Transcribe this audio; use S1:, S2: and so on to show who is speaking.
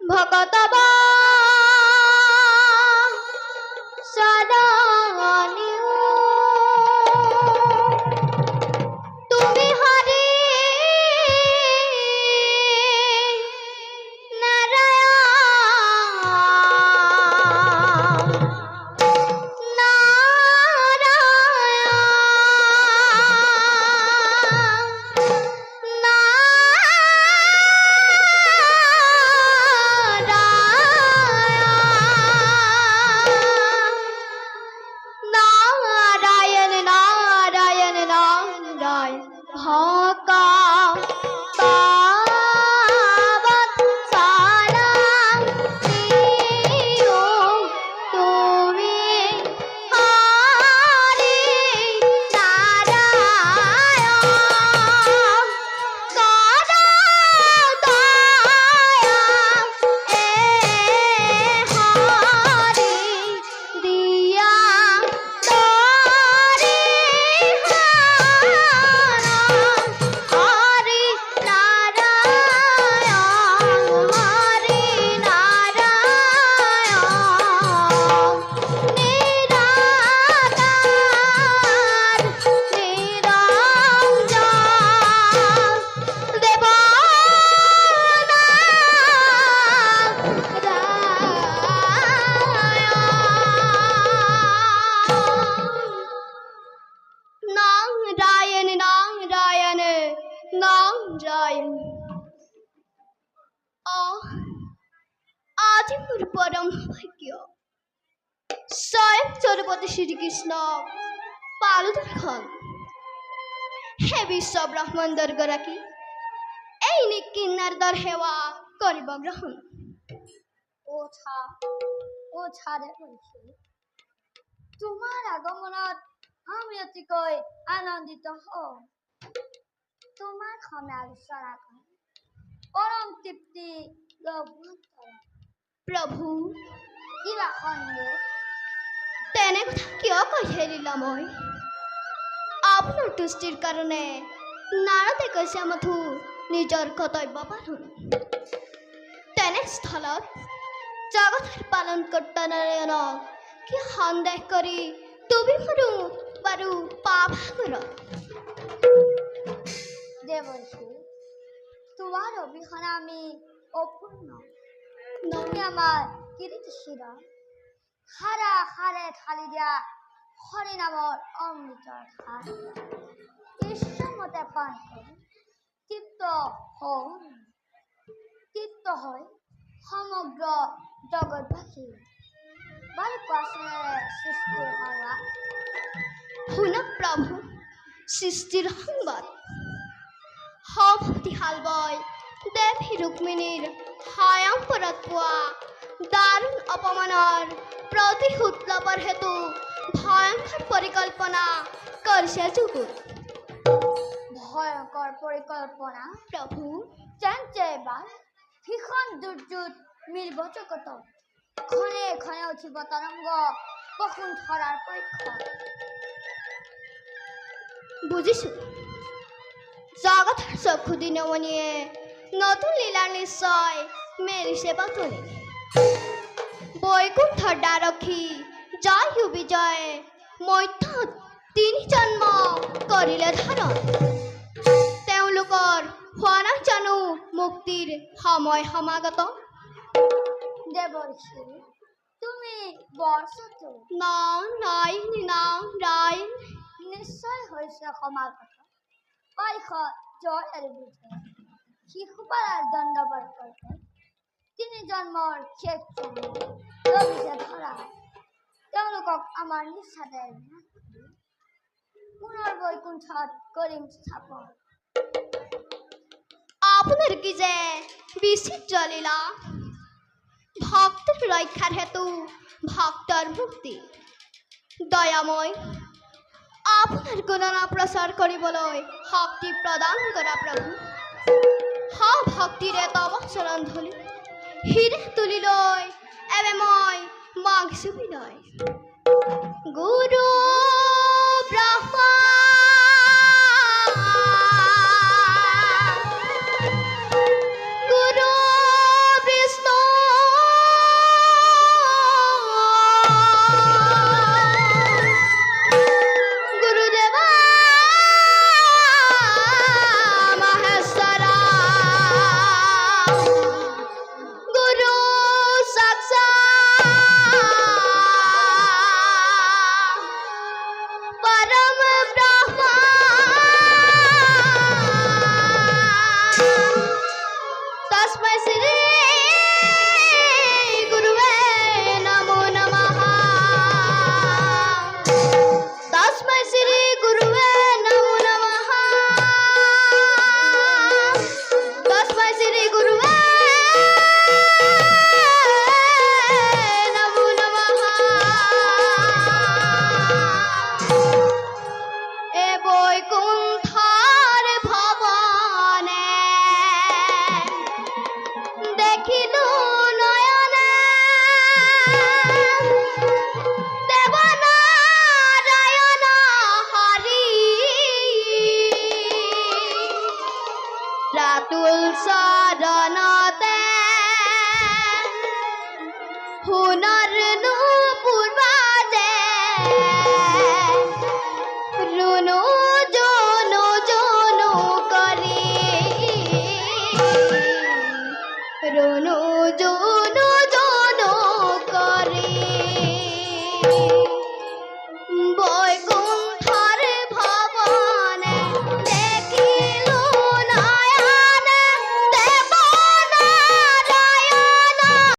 S1: ভকত সদনিও তুমি হরি পরম ভাগ্য স্বয়ং জগৎপতি শ্রীকৃষ্ণ পালুদর্শন হে বিশ্ব ব্রহ্মাণ্ডৰ গৰাকী এই নিকিন্নাৰদৰ সেৱা কৰিব গ্ৰহণ
S2: ছাড়ে কৈছে তোমাৰ আগমনত আমি অতিকৈ আনন্দিত হওঁ তোমাৰ ক্ষমা আলোচনা কৰি পৰম তৃপ্তি লাভ কৰোঁ
S1: প্ৰভু
S2: কিবা সন্দেহ
S1: তেনে কথা কিয় কৈছে লীলাময় আপোনাৰ তুষ্টিৰ কাৰণে নাৰদে কৈছে মথু নিজৰ কৰ্তব্য পালন তেনে স্থলত জগতৰ পালন কৰ্তা নাৰায়ণক কি সন্দেহ কৰি তুমি বাৰু পাভাগৰ
S2: দেৱৰ্ষি তোমাৰ অবিহনে আমি অপূৰ্ণ তুমি আমাৰ কীৰ্তিশিৰ হাৰা হাৰে ঢালি দিয়া হৰি নামৰ অমৃতৰ ধাৰ ইচ্ছামতে পান কৰি তৃপ্ত হয় সমগ্ৰ জগতবাসী বাৰু কোৱাচোনে সৃষ্টিৰ সংবাদ
S1: শুনক প্ৰভু সৃষ্টিৰ সংবাদ সমতিহাল বয় দেৱী ৰুক্মিণীৰ স্বয়ংবৰত পোৱা দাৰুণ অপমানৰ প্ৰতিশোধ ল'বৰ হেতু ভয়ংকৰ পৰিকল্পনা কৰিছে যুগুত
S2: ভয়ংকৰ পৰিকল্পনা
S1: প্ৰভু
S2: তেন্তে এবাৰ ভীষণ দুৰ্যোগ মিলিব জগত ক্ষণে ক্ষণে উঠিব তৰংগ বসুন্ধৰাৰ পৰীক্ষা
S1: বুজিছো জগতৰ চক্ষু দিনমণিয়ে নতুন লীলাৰ নিশ্চয় মেলিছে বাতৰি বৈকুণ্ঠৰ দ্বাৰক্ষী জয় বিজয় মধ্যত 3 জন্ম কৰিলে ধাৰণ তেওঁলোকৰ হোৱা নাই জানো মুক্তিৰ সময় সমাগত
S2: দেৱৰ্ষি তুমি বৰ চতুৰ
S1: নাৰায়ণ
S2: নিশ্চয় হৈছে সমাগত পাৰিষদ জয় আৰু বিজয় শিশুপালৰ দণ্ডবৰ কৰ্তব্য 3 জন্মৰ শেষ লভিছে ধৰা তেওঁলোকক আমাৰ নিষ্ঠাতে পুনৰ বৈকুণ্ঠত কৰিম স্থাপন
S1: আপোনাৰ কি যে বিচিত্ৰ লীলা ভক্তৰ ৰক্ষাৰ হেতু ভক্তৰ মুক্তি দয়াময় আপোনাৰ গুণনা প্ৰচাৰ কৰিবলৈ শক্তি প্ৰদান কৰা প্ৰভু ভক্তিৰে তব চৰণ ধুলি হিৰে তুলি লৈ এবে মই মাগিছো বিনয় গুৰু ব্ৰহ্মা তুলসা